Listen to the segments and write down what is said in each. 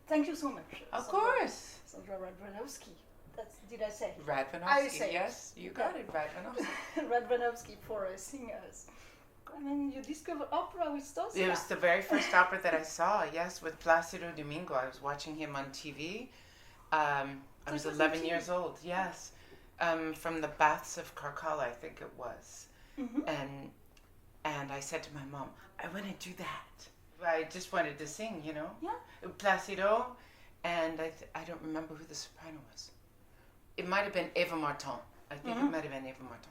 Thank you so much. Of course. Sondra Radvanovsky. Did I say? Radvanovsky, yes, you got it, Radvanovsky. Radvanovsky for singers. I mean, you discovered opera with Tosca. It was the very first opera that I saw, yes, with Placido Domingo. I was watching him on TV. I was 11 years old, yes. From the Baths of Carcala, I think it was. Mm-hmm. And I said to my mom, I want to do that. I just wanted to sing, you know. Yeah. Placido, and I don't remember who the soprano was. It might have been Eva Martin. I think it might have been Eva Martin.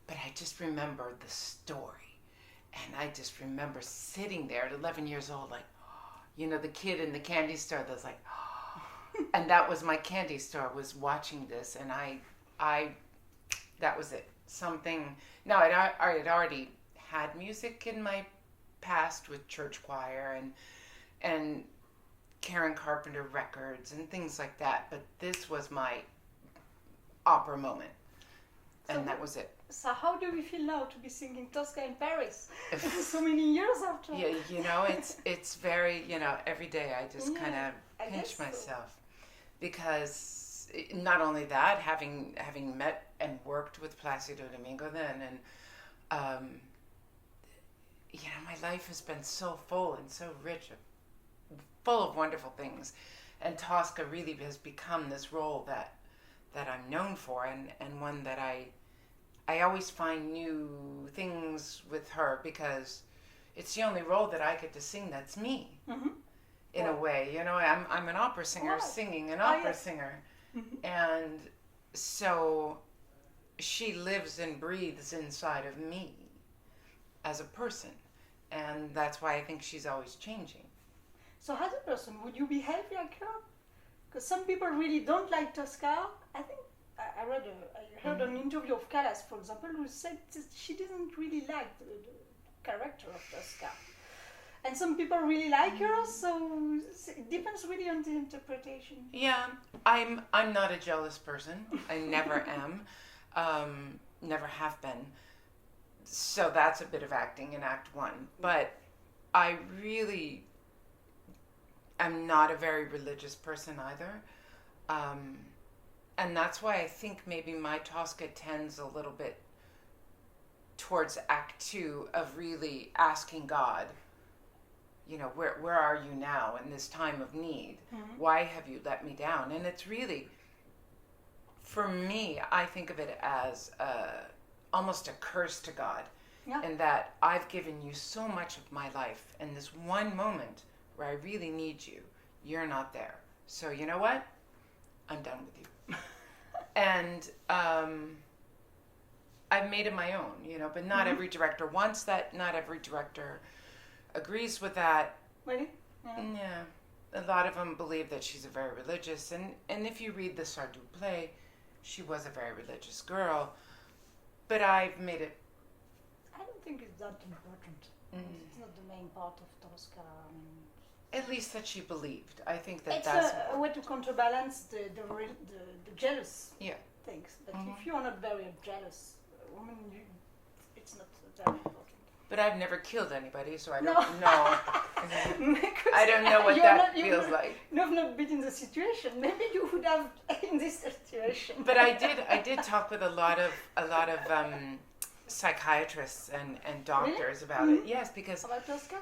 But I just remember the story. And I just remember sitting there at 11 years old, like, you know, the kid in the candy store that's like, and that was my candy store, was watching this. And I that was it. Something, no, I had already had music in my past with church choir and Karen Carpenter records and things like that. But this was my opera moment. And that was it. So how do we feel now to be singing Tosca in Paris? So many years after. Yeah, you know, it's very, you know, every day I just kind of pinch myself. Because not only that, having met and worked with Placido Domingo then, and, you know, my life has been so full and so rich, full of wonderful things. And Tosca really has become this role that I'm known for, and one that I always find new things with her, because it's the only role that I get to sing that's me, in a way. You know, I'm an opera singer singing an opera singer, and so she lives and breathes inside of me as a person, and that's why I think she's always changing. So as a person, would you behave like her? Because some people really don't like Tosca. I think I heard an interview of Callas, for example, who said that she didn't really like the character of Tosca. And some people really like her, so it depends really on the interpretation. Yeah, I'm not a jealous person. I never am, never have been. So that's a bit of acting in Act One. But I really am not a very religious person either. And that's why I think maybe my Tosca tends a little bit towards Act Two of really asking God, you know, where are you now in this time of need? Why have you let me down? And it's really, for me, I think of it as almost a curse to God. Yeah. In that I've given you so much of my life, and this one moment where I really need you, you're not there. So you know what? I'm done with you. And I've made it my own, you know, but not every director wants that. Not every director agrees with that. Really? Yeah. A lot of them believe that she's a very religious, and if you read the Sardou play, she was a very religious girl. But I've made it. I don't think it's that important. It's not the main part of Tosca. I mean, at least that she believed. I think it's that's a way to counterbalance the jealous things. But if you are not very jealous woman, it's not very important. But I've never killed anybody, so I don't No. know. I don't know what that feels like. You have not been in the situation. Maybe you would have in this situation. But I did talk with a lot of psychiatrists and doctors about it. Yes, because About Tosca?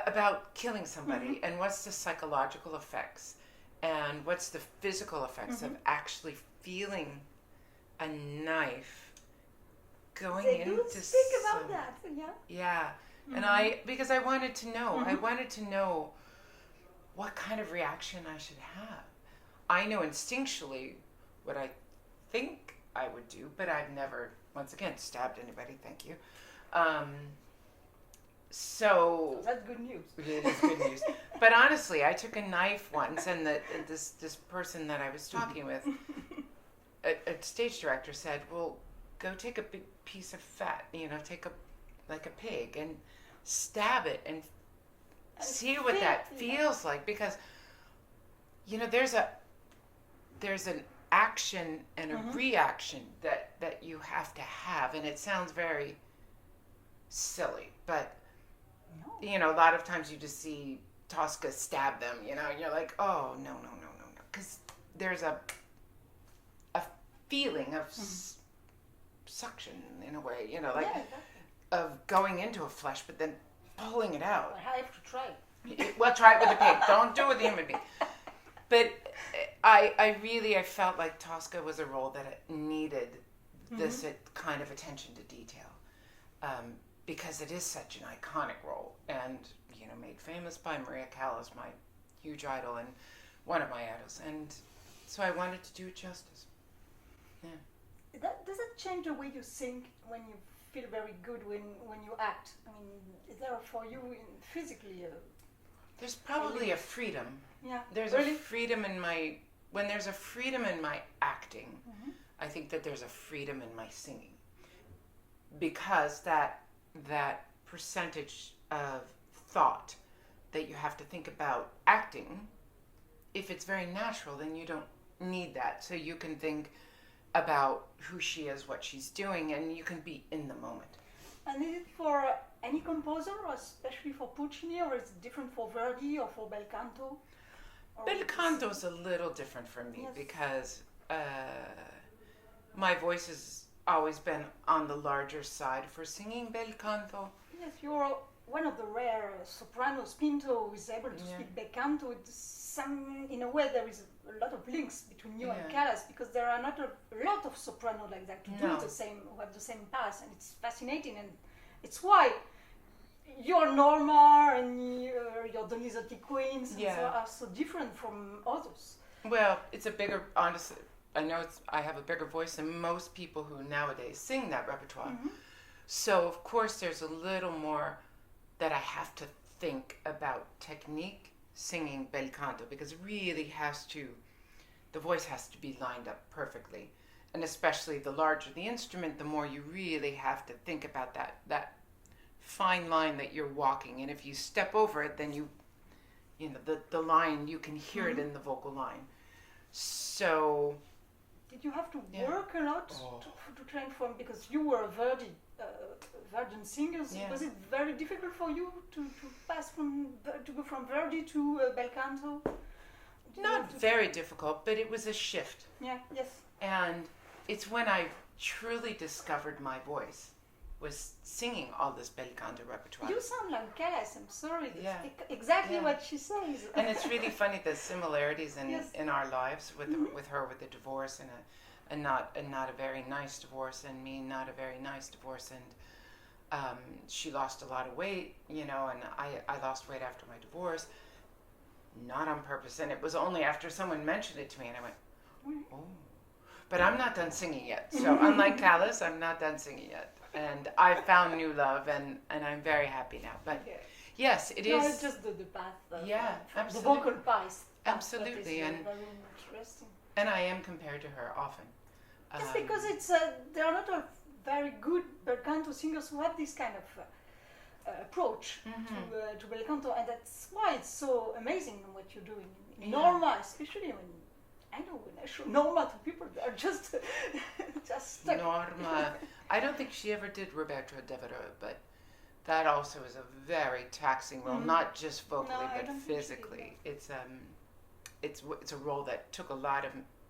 About killing somebody and what's the psychological effects and what's the physical effects of actually feeling a knife going they into do speak about that, yeah. And because I wanted to know I wanted to know what kind of reaction I should have. I know instinctually what I think I would do, but I've never once again stabbed anybody, thank you. So that's good news. It is good news. But honestly, I took a knife once, and this person that I was talking with, a stage director said, "Well, go take a big piece of fat, you know, take a pig and stab it and see what that feels like, because you know there's an action and a reaction that you have to have, and it sounds very silly, but." You know, a lot of times you just see Tosca stab them, you know, and you're like, oh, no. Because there's a feeling of suction in a way, you know, like of going into a flesh, but then pulling it out. I have to try. Well, try it with the pig. Don't do it with the human being. But I felt like Tosca was a role that it needed this kind of attention to detail, because it is such an iconic role, and you know, made famous by Maria Callas, my huge idol and one of my idols, and so I wanted to do it justice. Yeah. Does it change the way you sing when you feel very good when you act? I mean, is there for you physically? There's probably a freedom. Yeah. There's a freedom in my when there's a freedom in my acting. I think that there's a freedom in my singing, because that percentage of thought that you have to think about acting, if it's very natural, then you don't need that. So you can think about who she is, what she's doing, and you can be in the moment. And is it for any composer, or especially for Puccini, or is it different for Verdi or for bel canto? Bel canto is a little different for me, because my voice has always been on the larger side for singing bel canto. Yes, you're one of the rare sopranos, pinto, who is able to speak bel canto. In a way, there is a lot of links between you and Callas, because there are not a lot of soprano like that who have the same path, and it's fascinating, and it's why your Norma and your Donizetti queens are so different from others. Well, it's a bigger, honestly, I know I have a bigger voice than most people who nowadays sing that repertoire. So, of course, there's a little more that I have to think about technique singing bel canto, because it really the voice has to be lined up perfectly. And especially the larger the instrument, the more you really have to think about that fine line that you're walking. And if you step over it, then you know, the line, you can hear it in the vocal line. So... Did you have to work a lot to train from, because you were a Verdi singer? Was it very difficult for you to go from Verdi to bel canto? Not very difficult, but it was a shift. Yeah, yes. And it's when I truly discovered my voice, was singing all this bel canto repertoire. You sound like Callas, I'm sorry. That's exactly what she says. And it's really funny, the similarities in our lives with her, with the divorce, and not a very nice divorce, and me not a very nice divorce, and she lost a lot of weight, you know, and I lost weight after my divorce, not on purpose, and it was only after someone mentioned it to me, and I went, oh. But I'm not done singing yet. So unlike Callas, I'm not done singing yet. And I found new love, and I'm very happy now. But yes, it is. It's just the path. Absolutely. The vocal path. Absolutely. And very interesting. And I am compared to her often. Yes, because there are not a very good bel canto singers who have this kind of approach to bel canto, and that's why it's so amazing what you're doing. Norma, especially when I show Norma to people, they're just stuck. Norma, I don't think she ever did Roberto Devereux, but that also is a very taxing role, not just vocally but physically. It's a role that took a lot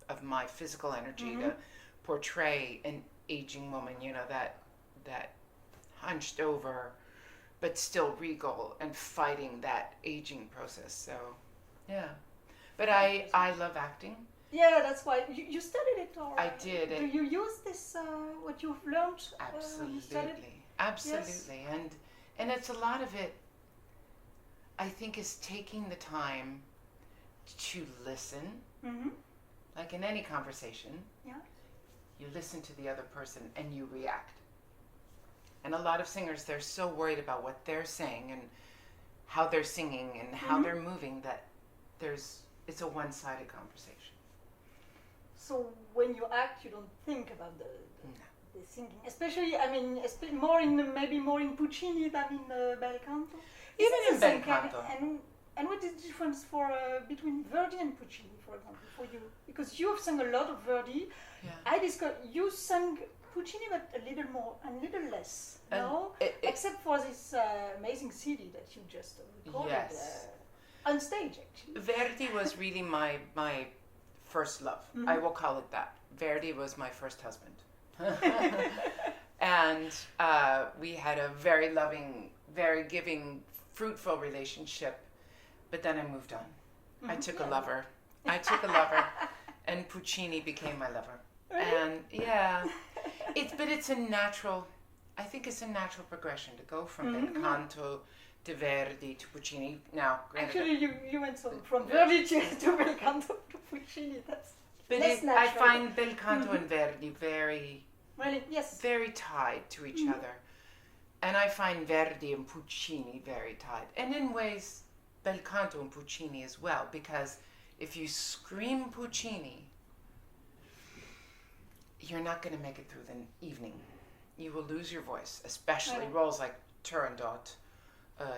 of my physical energy to portray an aging woman, you know, that hunched over, but still regal and fighting that aging process. So, yeah. But I love acting. Yeah, that's why you studied it, or I did. Do you use this what you've learned? Absolutely, absolutely, yes. And it's a lot of it. I think is taking the time to listen, like in any conversation. Yeah, you listen to the other person and you react. And a lot of singers, they're so worried about what they're saying and how they're singing and how they're moving that it's a one-sided conversation. So when you act, you don't think about the singing, especially. I mean, maybe more in Puccini than in bel canto. Even in bel canto. And what is the difference between Verdi and Puccini, for example, for you? Because you have sung a lot of Verdi. Yeah. I discovered you sang Puccini, but a little more, a little less. No, except for this amazing CD that you just recorded. Yes. on stage, actually. Verdi was really my first love. Mm-hmm. I will call it that. Verdi was my first husband. And we had a very loving, very giving, fruitful relationship. But then I moved on. Mm-hmm. I took a lover, and Puccini became my lover. Really? And yeah, it's a natural. I think it's a natural progression to go from bel canto to Verdi to Puccini. Now, granted, actually, you went from Verdi to bel canto to Puccini. That's less natural. I find bel canto and Verdi very, really, yes, very tied to each other, and I find Verdi and Puccini very tied, and in ways, bel canto and Puccini as well, because if you scream Puccini, you're not going to make it through the evening. You will lose your voice, especially roles like Turandot,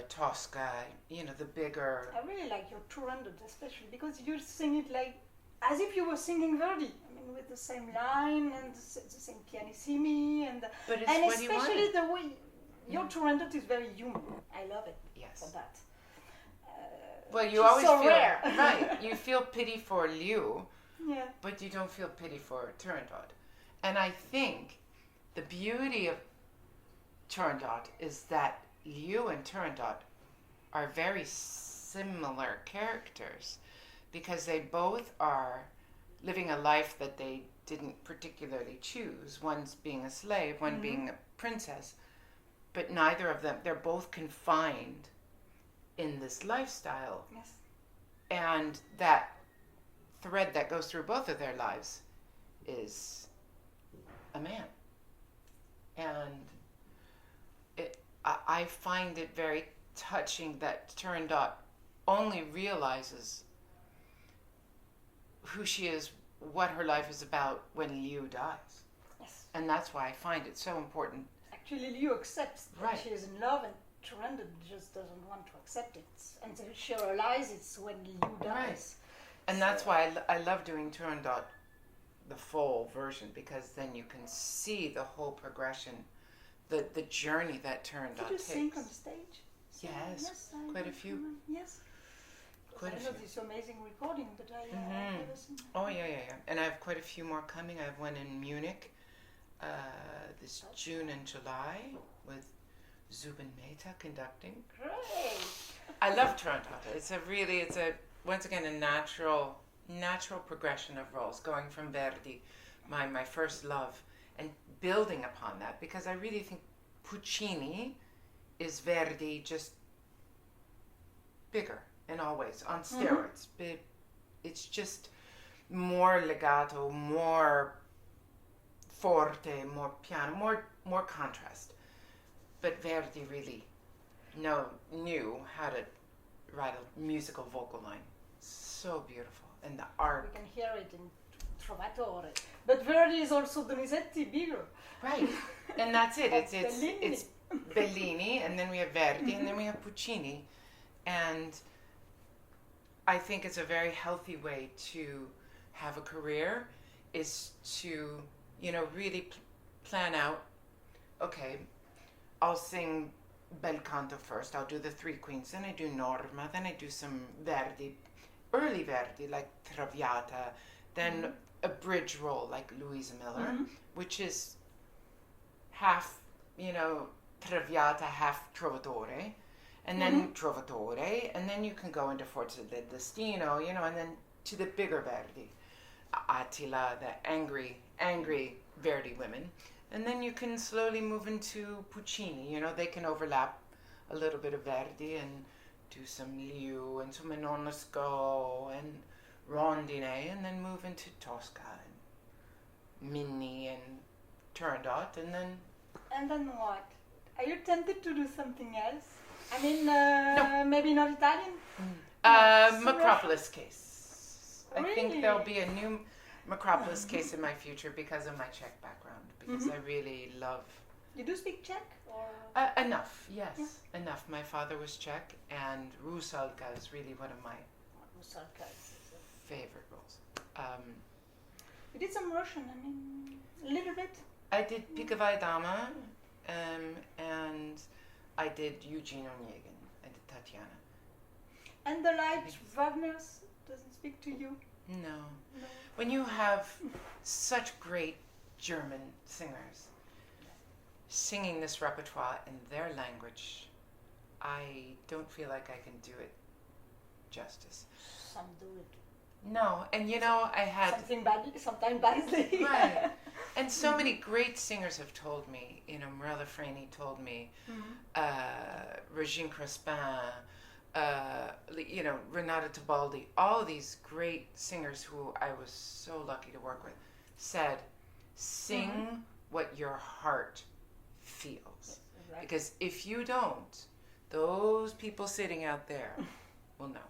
Tosca, the bigger... I really like your Turandot, especially because you sing it like as if you were singing Verdi. I mean, with the same line and the same pianissimi, and especially the way your Turandot is very human. I love it. Yes. For that. Well, you always so feel rare. right. You feel pity for Liu, yeah, but you don't feel pity for Turandot. And I think the beauty of Turandot is that Liu and Turandot are very similar characters because they both are living a life that they didn't particularly choose. One's being a slave, one being a princess, but neither of them, they're both confined in this lifestyle. yes, And that thread that goes through both of their lives is a man. And I find it very touching that Turandot only realizes who she is, what her life is about when Liu dies. yes. And that's why I find it so important. Actually, Liu accepts that Right. she is in love, and Turandot just doesn't want to accept it until she realizes when Liu dies. Right. And that's why I love doing Turandot, the full version, because then you can see the whole progression, the journey that Turandot Did you takes. sing on stage? Yes, quite a few. Yes. Quite I a know few. this amazing recording, but I've never seen it. Oh, yeah. And I have quite a few more coming. I have one in Munich this June and July with Zubin Mehta conducting. Great. I love Turandot. It's once again a natural progression of roles, going from Verdi, my first love, and building upon that, because I really think Puccini is Verdi just bigger in all ways, on steroids. It's just more legato, more forte, more piano, more contrast. But Verdi really knew how to write a musical vocal line. So beautiful. And the art. We can hear it in Trovatore. But Verdi is also Donizetti bigger. Right. And that's it. It's Bellini. it's Bellini, and then we have Verdi, and then we have Puccini. And I think it's a very healthy way to have a career, is to, really plan out, okay, I'll sing bel canto first, I'll do the Three Queens, then I do Norma, then I do some Verdi, early Verdi, like Traviata, then a bridge role like Louisa Miller, which is half, Traviata, half Trovatore, and then Trovatore, and then you can go into Forza del Destino, and then to the bigger Verdi, Attila, the angry Verdi women, and then you can slowly move into Puccini. They can overlap a little bit of Verdi and do some Liu and some Ionesco and Rondine, and then move into Tosca and Minnie and Turandot, and then... And then what? Are you tempted to do something else? I mean, No. maybe not Italian? Macropolis case. Really? I think there'll be a new Macropolis case in my future because of my Czech background, because I really love... You do speak Czech? Or? Enough, yes. Enough. My father was Czech, and Rusalka is really one of my favorite roles. You did some Russian, I mean, a little bit? I did Pikovaya Dama, and I did Eugene Onegin. I did Tatiana. And the light Wagner's doesn't speak to you? No. No. When you have such great German singers singing this repertoire in their language, I don't feel like I can do it justice. Some do it. No, and you know, I had... sometimes badly. Right. And so many great singers have told me, you know, Morella Freni told me, Regine Crespin, you know, Renata Tebaldi, all these great singers who I was so lucky to work with, said, sing what your heart feels. Right. Because if you don't, those people sitting out there will know.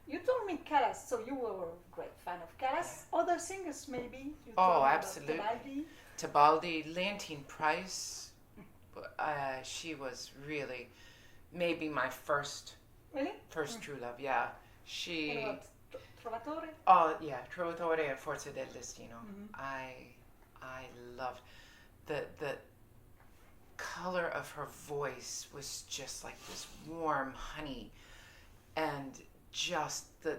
You told me Callas, so you were a great fan of Callas. Yeah. Other singers, maybe? You oh, absolutely. Tebaldi. Leontine Price. She was really maybe my first true love. Yeah, she. And what? Trovatore. Oh yeah, Trovatore and Forza del Destino. I loved the color of her voice was just like this warm honey, and just the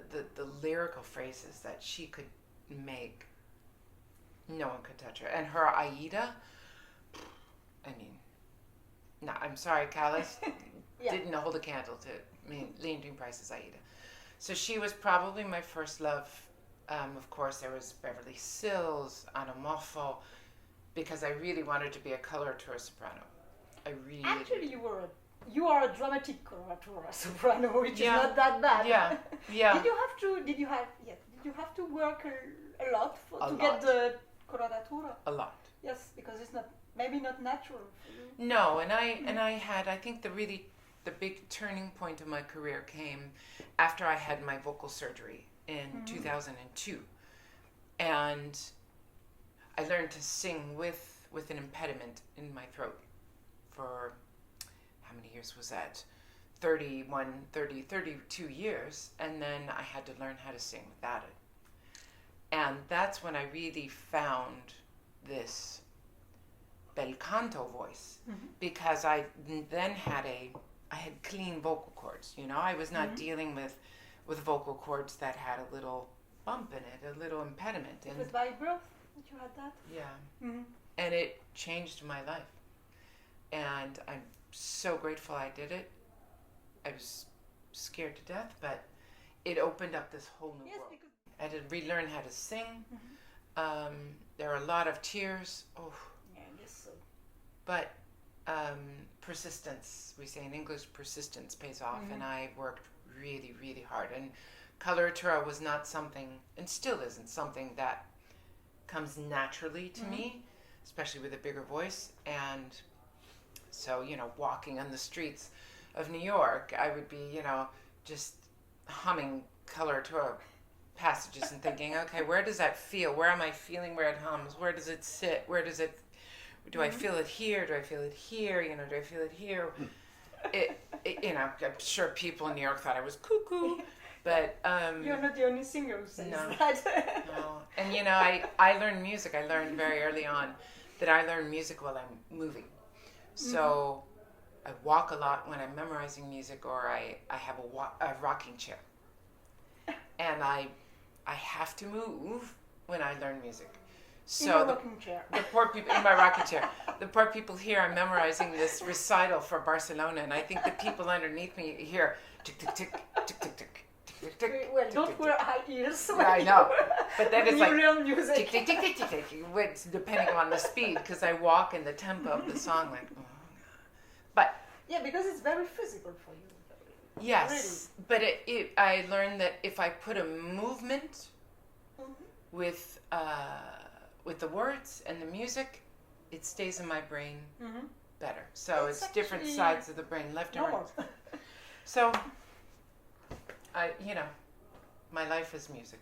lyrical phrases that she could make, no one could touch her. And her Aida, I mean, no, I'm sorry, Callas didn't hold a candle to, Leontine Price's Aida. So she was probably my first love. Of course, there was Beverly Sills, Anna Moffo, because I really wanted to be a coloratura soprano. Actually, you are a dramatic coloratura soprano, which is not that bad. Yeah. Did you have to work a lot to get the coloratura? A lot. Yes, because it's maybe not natural for you. No, and I think the big turning point of my career came after I had my vocal surgery in 2002, and I learned to sing with an impediment in my throat for, how many years was that? 32 years, and then I had to learn how to sing without it. And that's when I really found this bel canto voice, because I then had clean vocal cords. You know, I was not dealing with vocal cords that had a little bump in it, a little impediment. It was by birth that you had that? Yeah. And it changed my life. And I'm so grateful I did it. I was scared to death, but it opened up this whole new world. Because I had to relearn how to sing. There are a lot of tears. Oh. Yeah, I guess so. But persistence, we say in English, persistence pays off. And I worked really, really hard. And coloratura was not something, and still isn't something that comes naturally to me, especially with a bigger voice. And so, you know, walking on the streets of New York, I would be, you know, just humming coloratura passages and thinking, okay, where does that feel? Where am I feeling where it hums? Where does it sit? Where does it, do I feel it here? Do I feel it here? You know, do I feel it here? It you know, I'm sure people in New York thought I was cuckoo, but... You're not the only singer who says that. No. And, you know, I learned music. I learned very early on that I learn music while I'm moving. So I walk a lot when I'm memorizing music, or I have a rocking chair. And I have to move when I learn music. So in rocking chair. The poor people in my rocking chair. The poor people here, I'm memorizing this recital for Barcelona, and I think the people underneath me hear tick tick tick tick tick tick. Well, don't wear high ears. I know, but then it's like real music. Tick tick tick tick tick tick. Depending on the speed, because I walk in the tempo of the song, like. But yeah, because it's very physical for you. Yes, really. But I learned that if I put a movement with the words and the music, it stays in my brain better. So it's different sides of the brain, left and right. So, my life is music.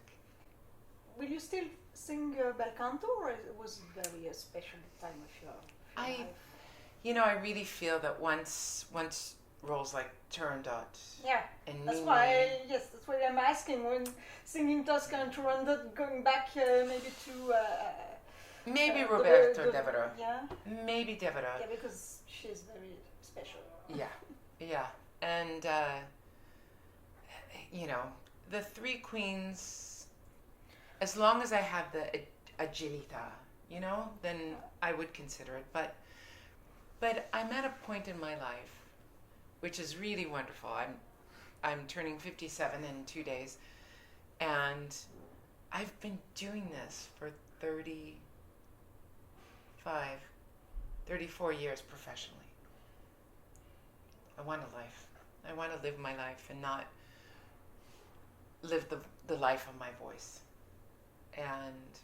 Will you still sing bel canto, or was it very special time of your life? I really feel that once roles like Turandot. Yeah, that's why I'm asking, when singing Tosca and Turandot, going back maybe to... maybe Roberto Devereux. Yeah? Maybe Devereux. Yeah, because she's very special. Yeah. And, the three queens, as long as I have the agilita, then I would consider it. But I'm at a point in my life, which is really wonderful. I'm turning 57 in 2 days, and I've been doing this for 34 years professionally. I want a life. I want to live my life and not live the life of my voice. And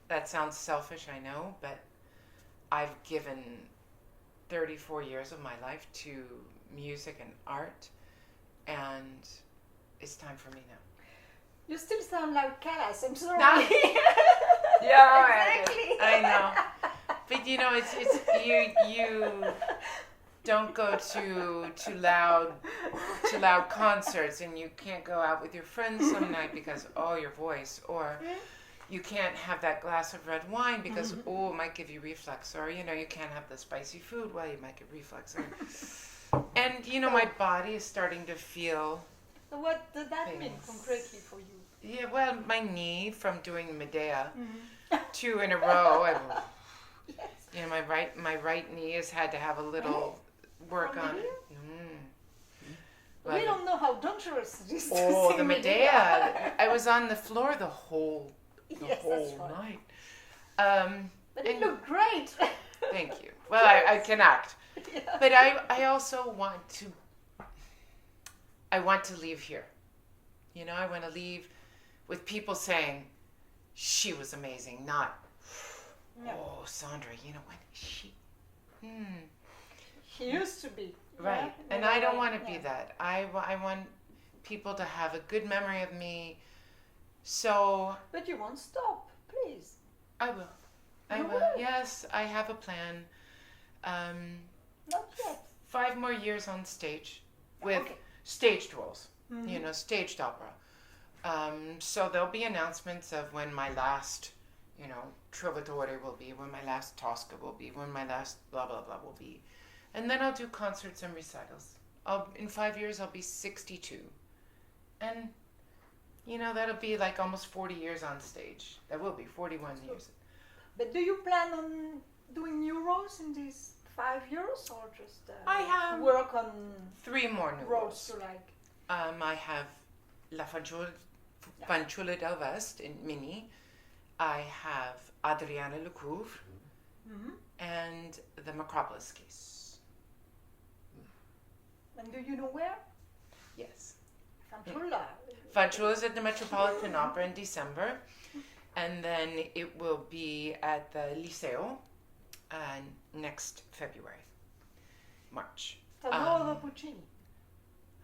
that sounds selfish, I know, but I've given 34 years of my life to music and art, and it's time for me now. You still sound like Callas, I'm sorry. Yeah, exactly. I know. But it's you don't go to loud concerts, and you can't go out with your friends some night because your voice, or you can't have that glass of red wine because it might give you reflux, or you can't have the spicy food, you might get reflux. And my body is starting to feel. So what does that mean concretely for you? Yeah, well, my knee from doing Medea 2 in a row. Yes. My right knee has had to have a little work on it. We don't know how dangerous it is. Oh, the Medea! I was on the floor the whole right. night. But it looked great. Thank you. Well, I can act, but I also want to leave here. I want to leave with people saying she was amazing, not Sondra. When is she? She used to be. Right, and I don't want to be that. I want people to have a good memory of me. So. But you won't stop, please. I will. I will. Yes, I have a plan. Not yet. 5 more years on stage with staged roles. Staged opera. So there'll be announcements of when my last, Trovatore will be, when my last Tosca will be, when my last blah blah blah will be. And then I'll do concerts and recitals. In 5 years, I'll be 62. And, that'll be like almost 40 years on stage. That will be 41 years. But do you plan on doing new roles in these 5 years, or just I have work on 3 more new roles you like? I have La Fanciulla del West in Mini. I have Adriana Lecouvre and the Macropolis Case. And do you know where? Yes. Fanciulla. Fanciulla is at the Metropolitan Opera in December. And then it will be at the Liceo next February, March. So more of Puccini.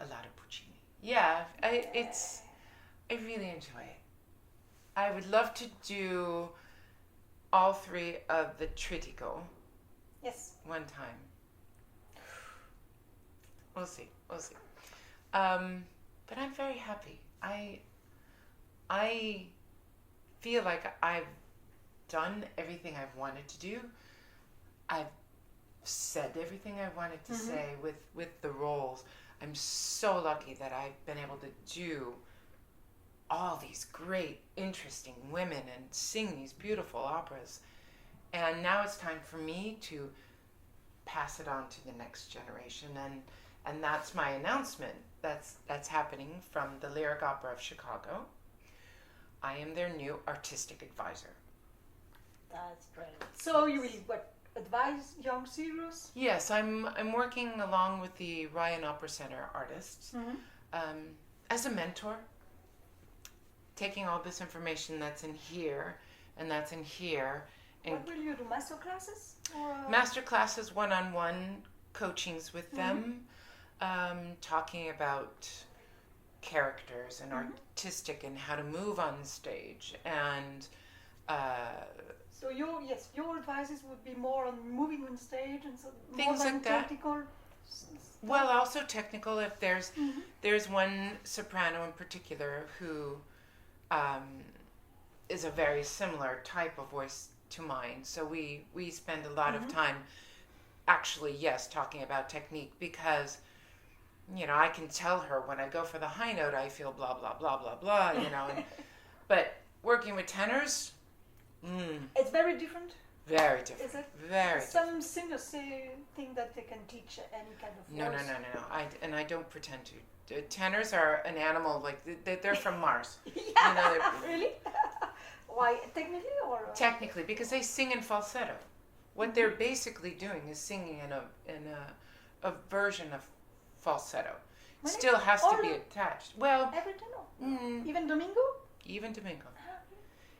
A lot of Puccini. Yeah, I really enjoy it. I would love to do all 3 of the Trittico. Yes. One time. We'll see. But I'm very happy. I feel like I've done everything I've wanted to do. I've said everything I wanted to say with the roles. I'm so lucky that I've been able to do all these great, interesting women and sing these beautiful operas. And now it's time for me to pass it on to the next generation. And that's my announcement. That's happening from the Lyric Opera of Chicago. I am their new artistic advisor. That's great. So you will advise young singers? Yes, I'm working along with the Ryan Opera Center artists as a mentor, taking all this information that's in here and that's in here. And what will you do? Master classes? Master classes, one-on-one coachings with them, talking about characters and artistic and how to move on stage. And so your advices would be more on moving on stage and so things more than like that. technical. Well, also technical. If there's one soprano in particular who is a very similar type of voice to mine, so we spend a lot of time actually talking about technique, because I can tell her when I go for the high note, I feel blah, blah, blah, blah, blah, but working with tenors, it's very different. Very different. Is it? Very Some singers think that they can teach any kind of voice. No. I don't pretend to. Tenors are an animal, like they're from Mars. Really? Why? Technically or? Technically, because they sing in falsetto. What they're basically doing is singing in a version of falsetto. Still has to be attached. Well, every tenor. Even Domingo. Even Domingo.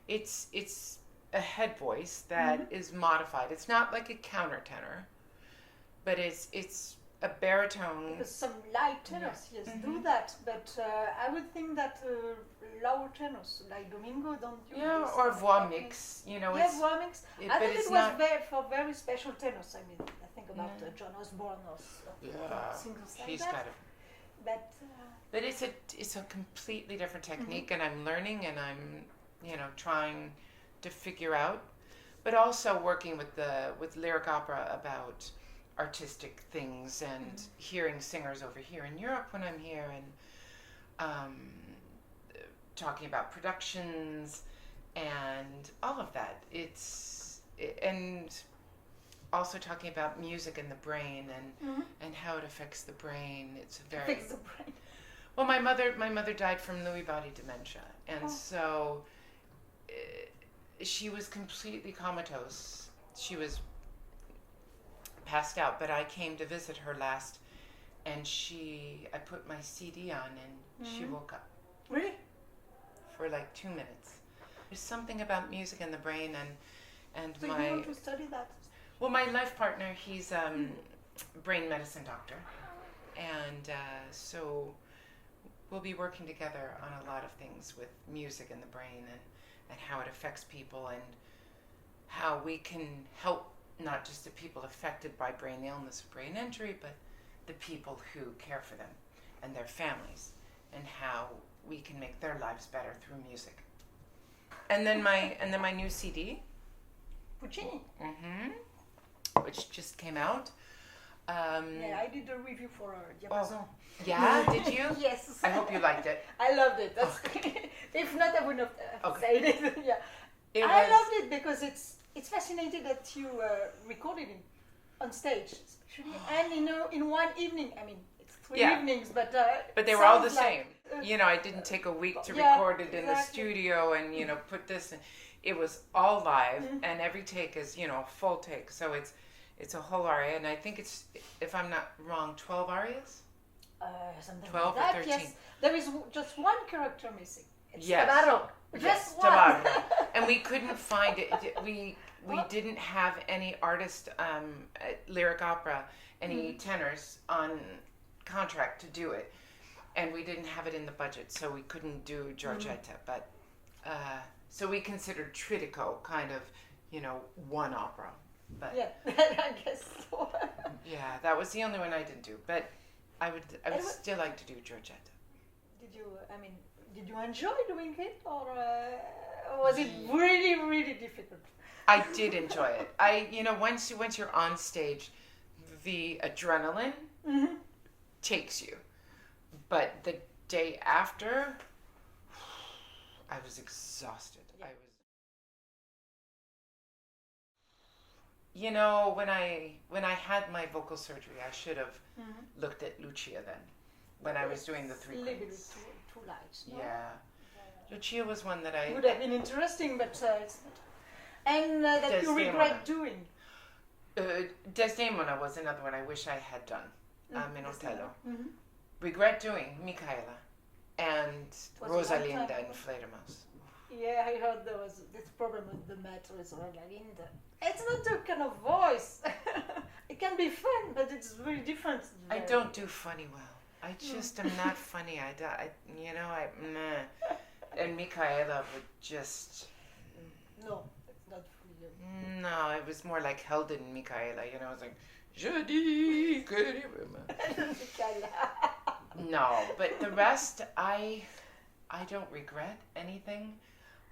It's a head voice that is modified. It's not like a countertenor, but it's a baritone. Because some light tenors do that, but I would think that lower tenors like Domingo don't do this. Or voix mix. Voix mix. I think it was for very special tenors. I mean, I think about John Osborne or singers like that. But it's a completely different technique, and I'm learning, and I'm trying to figure out, but also working with lyric opera about artistic things and hearing singers over here in Europe when I'm here, and talking about productions and all of that. And also talking about music in the brain and how it affects the brain. It's very affects the brain. Well, my mother died from Lewy body dementia, and so she was completely comatose. She was passed out, but I came to visit her last, and I put my CD on, and she woke up. Really? For like 2 minutes. There's something about music in the brain, and so you want to study that? Well, my life partner, he's brain medicine doctor, and so we'll be working together on a lot of things with music in the brain and how it affects people, and how we can help not just the people affected by brain illness or brain injury, but the people who care for them and their families, and how we can make their lives better through music. And then my new CD, Puccini, which just came out. I did a review for Diapason. Yeah, did you? Yes. I hope you liked it. I loved it. If not, I wouldn't have said it. Yeah. I loved it because it's fascinating that you recorded it on stage, especially, and in one evening. I mean, it's 3 evenings, but they were all the same. I didn't take a week to record it in the studio and put this in. It was all live, and every take is a full take. So it's a whole aria, and I think it's, if I'm not wrong, 12 arias. Something 12 like that. or 13. Yes, there is just one character missing. It's yes. Tabarro. Just one. And we couldn't find it. We didn't have any artist at Lyric Opera, any tenors on contract to do it, and we didn't have it in the budget, so we couldn't do Giorgetta. But so we considered Tridico kind of one opera. But I guess so. Yeah, that was the only one I didn't do. But I would still like to do Giorgetta. Did you enjoy doing it, or was it really, really difficult? I did enjoy it. Once you're on stage, the adrenaline takes you. But the day after, I was exhausted. Yeah. When I had my vocal surgery, I should have looked at Lucia then, when I was doing the 3 queens. Too light. No? Yeah. Lucia was one that I... Would have been interesting, but it's not. And that you regret doing. Desdemona was another one I wish I had done. In Otello. Regret doing Micaela and Rosalinda in Fledermaus. Yeah, I heard there was this problem with the Met with Rosalinda. It's not a kind of voice. It can be fun, but it's very different. I don't do funny well. I just am not funny. And Micaela would just... No, it's not for you. No, it was more like Helden Micaela. It was like, Je dis que... No, but the rest, I don't regret anything.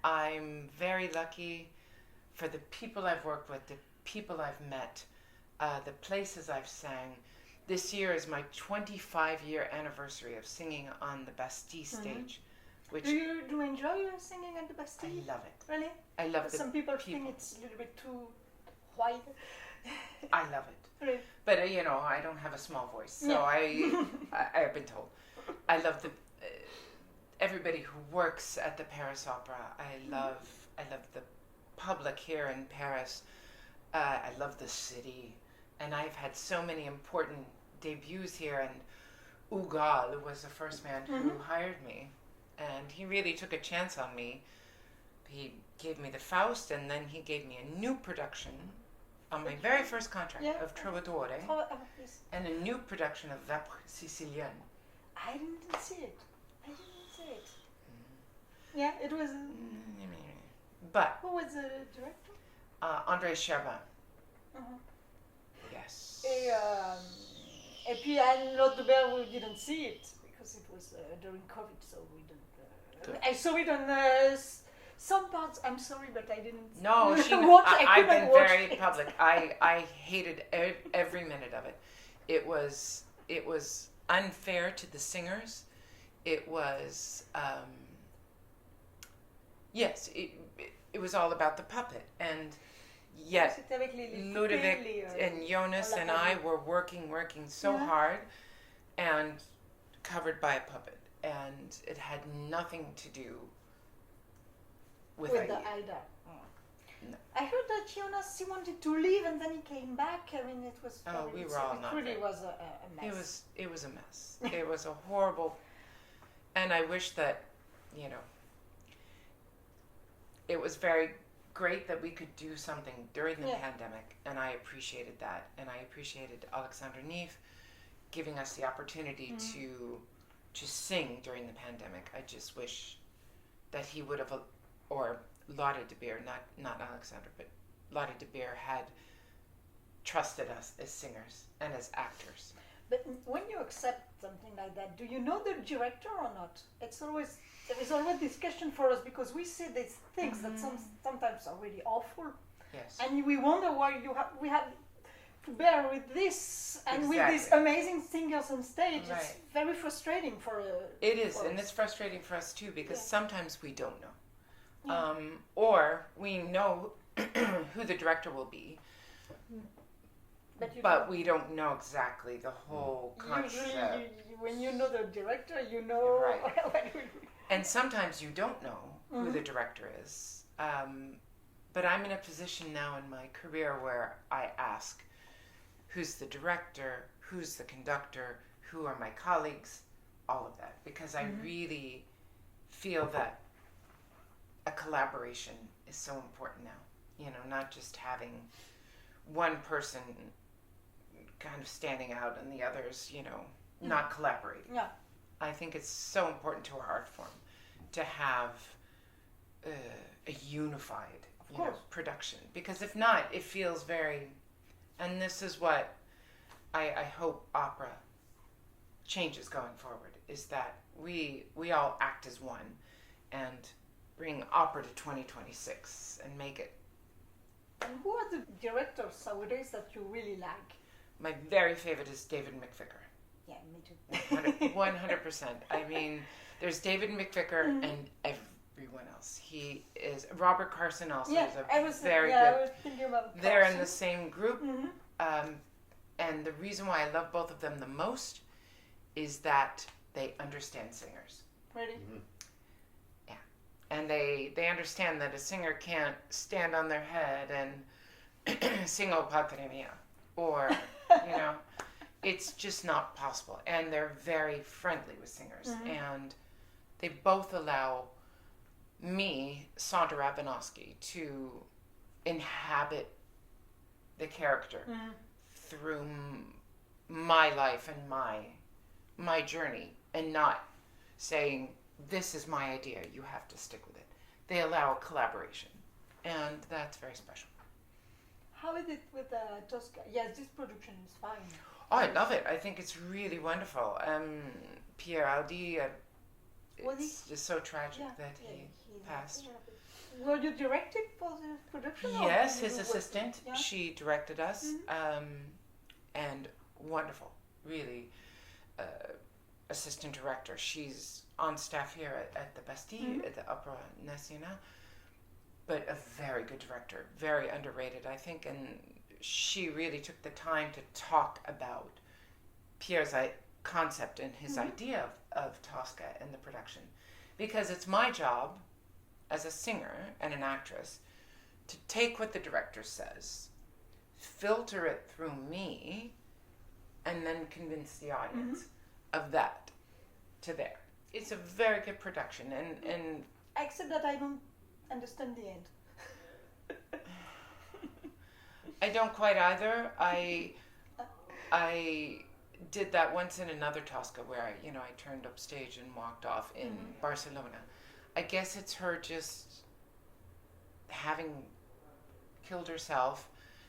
I'm very lucky for the people I've worked with, the people I've met, the places I've sang. this year is my 25-year anniversary of singing on the Bastille stage. Which do you enjoy singing at the Bastille? I love it. Really? I love it. Some people think it's a little bit too white. I love it. Really? But I don't have a small voice, so I've been told. I love everybody who works at the Paris Opera. I love the public here in Paris. I love the city, and I've had so many important debuts here. And Ugal was the first man who hired me, and he really took a chance on me. He gave me the Faust, and then he gave me a new production on my very first contract of Trovatore, and a new production of Vapre Sicilienne. I didn't see it. Yeah, it was. But who was the director? André Chervin. Yes. Et puis L'Hôte de Berre, we didn't see it because it was during COVID, so we didn't. I saw it on some parts. I'm sorry, but I didn't. No, I've been very public. I hated every minute of it. It was unfair to the singers. It was yes. It was all about the puppet, and yet Ludovic and Jonas and I were working so hard, and covered by a puppet, and it had nothing to do with the Aida. No. I heard that Jonas, he wanted to leave and then he came back. I mean, it was. We were all not. It really was a mess. It was a mess. It was a horrible. And I wish that, it was very great that we could do something during the pandemic, and I appreciated that. And I appreciated Alexander Neve giving us the opportunity to sing during the pandemic. I just wish that he would have, or Lotte de Beer, not Alexander, but Lotte de Beer had trusted us as singers and as actors. But when you accept something like that, do you know the director or not? There is always discussion for us because we see these things that sometimes are really awful. Yes. And we wonder why we have to bear with this and with these amazing singers on stage. Right. It's very frustrating for it is, and it's frustrating for us too because sometimes we don't know. Or we know who the director will be. But we don't know exactly the whole concept. Usually, when you know the director, you know. Right. And sometimes you don't know who the director is. But I'm in a position now in my career where I ask, who's the director, who's the conductor, who are my colleagues, all of that. Because I really feel that a collaboration is so important now. Not just having one person kind of standing out and the others, not collaborating. Yeah. I think it's so important to our art form to have a unified production. Because if not, it feels very... And this is what I hope opera changes going forward, is that we all act as one and bring opera to 2026 and make it. And who are the directors nowadays that you really like? My very favorite is David McVicker. Yeah, me too. 100%. I mean, there's David McVicker and everyone else. He is... Robert Carson also is very good. I was thinking about Carson. They're in the same group. And the reason why I love both of them the most is that they understand singers. Really? Yeah. And they understand that a singer can't stand on their head and sing O Padre Mio. Or, it's just not possible. And they're very friendly with singers. And they both allow me, Sondra Radvanovsky, to inhabit the character through my life and my journey, and not saying, this is my idea, you have to stick with it. They allow collaboration, and that's very special. How is it with Tosca? Yes, this production is fine. Oh, I love it. I think it's really wonderful. Pierre Aldi, it's just so tragic that he passed. Were you directed for the production? Yes, his assistant. She directed us, and wonderful. really assistant director. She's on staff here at the Bastille, at the Opéra National, but a very good director, very underrated, I think. And she really took the time to talk about Pierre's concept and his idea of Tosca and the production. Because it's my job as a singer and an actress to take what the director says, filter it through me, and then convince the audience of that to there. It's a very good production, and except that I don't understand the end. I don't quite either. I did that once in another Tosca where I turned up stage and walked off in Barcelona. I guess it's her just having killed herself,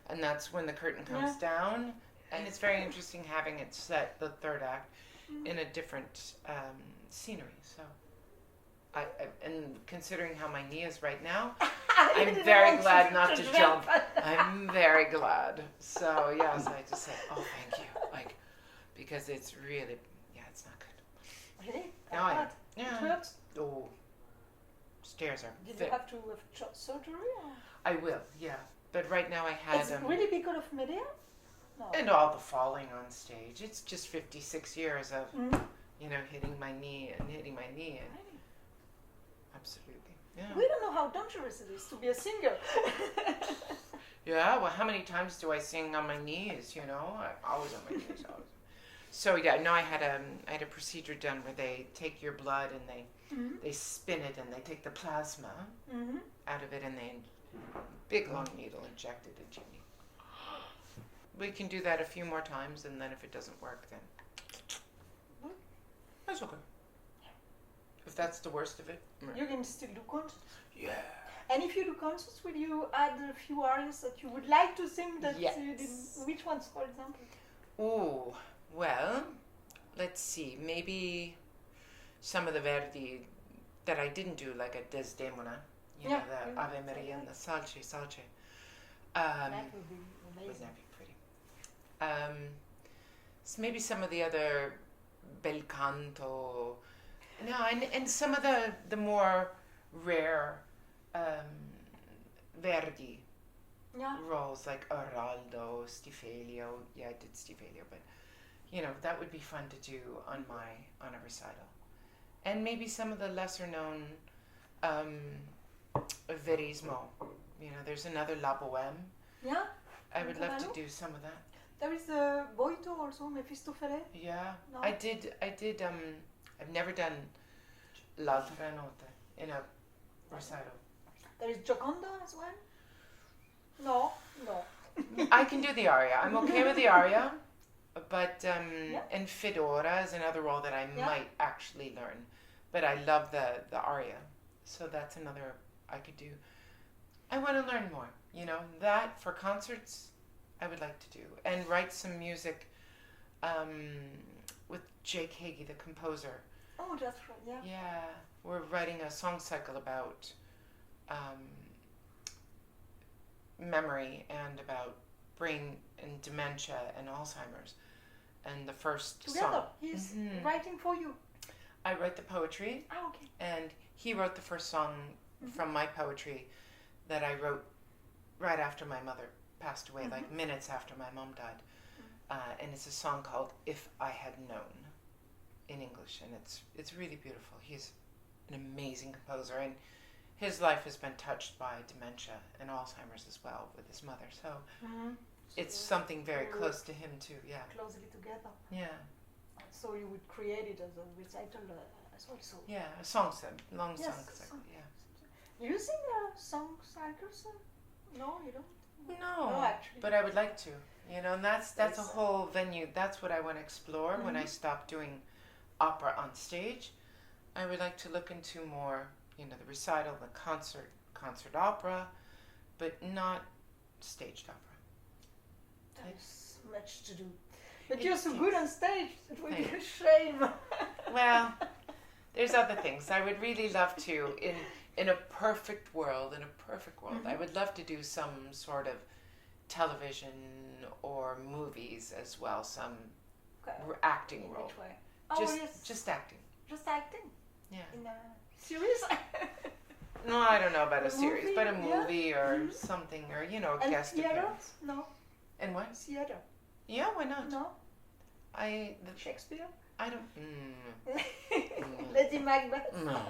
and that's when the curtain comes down. And it's very interesting having it set, the third act, in a different scenery. So, and considering how my knee is right now, I'm very glad not to jump. I'm very glad. So yes, I just said, oh, thank you, because it's really, it's not good. Really? No, It hurts? Oh, stairs are. Did you have to have surgery? Or? I will, yeah. But right now I had. Is it really because of Medea? No. And all the falling on stage. It's just 56 years of, hitting my knee. And absolutely. Yeah. We don't know how dangerous it is to be a singer. Yeah, well, how many times do I sing on my knees, I'm always on my knees, always. So, I had a procedure done where they take your blood and they spin it and they take the plasma out of it and they, big long needle, inject it into me. We can do that a few more times, and then if it doesn't work, then that's okay. If that's the worst of it. You can still do concerts. Yeah. And if you do concerts, will you add a few arias that you would like to sing that you didn't? Which ones, for example? Oh, well, let's see. Maybe some of the Verdi that I didn't do, like a Desdemona, the Ave Maria and the Salce. That would be amazing. Wouldn't that be pretty? So maybe some of the other bel canto. No, and some of the more rare Verdi roles, like Araldo, Stifelio. Yeah, I did Stifelio, but that would be fun to do on a recital. And maybe some of the lesser known Verismo. There's another La Bohème. Yeah. I would love to do some of that. There is the Boito also, Mephistopheles. Yeah. No? I did I've never done L'altra notte in a recital. There is Gioconda as well. No. I can do the aria. I'm okay with the aria, but and Fedora is another role that I might actually learn. But I love the aria, so that's another I could do. I want to learn more. That for concerts, I would like to do, and write some music with Jake Hagee, the composer. Oh, that's right. Yeah. Yeah, we're writing a song cycle about memory and about brain and dementia and Alzheimer's. And the first Together, song. he's writing for you. I write the poetry. Oh, okay. And he wrote the first song from my poetry that I wrote right after my mother passed away, like minutes after my mom died. And it's a song called If I Had Known in English, and it's really beautiful. He's an amazing composer, and his life has been touched by dementia and Alzheimer's as well with his mother. So it's something very close to him too. Yeah. Closely together. Yeah. So you would create it as a recital as well. So yeah, a song cycle, long song cycle. Yeah. Do you sing song cycles? No, you don't. No, actually. But I would like to. And that's a whole venue. That's what I want to explore when I stop doing opera on stage. I would like to look into more, the recital, the concert opera, but not staged opera. There's much to do. But you're so good on stage, it would be a shame. Well, there's other things. I would really love to, in a perfect world, I would love to do some sort of television or movies as well, some Okay. acting In role. which way? Oh, yes. Just acting. Just acting? Yeah. In a series? No, I don't know about a series, movie? but a movie Yeah. or something, or And guest theater? appearance. No. And what? Theater? Yeah, why not? No. Shakespeare? I don't. Lady Macbeth? No.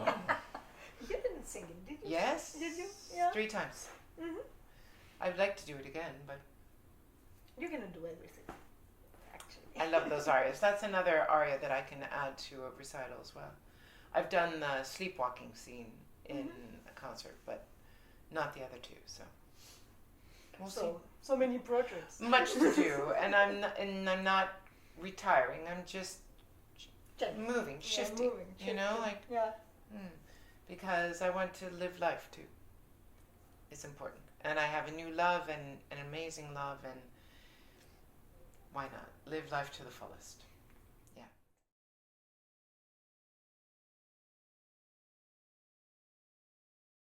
You didn't sing it, did you? Yes. Did you? Yeah. 3 times. Mm-hmm. I'd like to do it again, but You're gonna do everything, actually. I love those arias. That's another aria that I can add to a recital as well. I've done the sleepwalking scene in a concert, but not the other 2. So we'll see. So many projects. Much to do, and I'm not retiring. I'm just moving, shifting. You know, like because I want to live life too. It's important, and I have a new love and an amazing love, and why not live life to the fullest?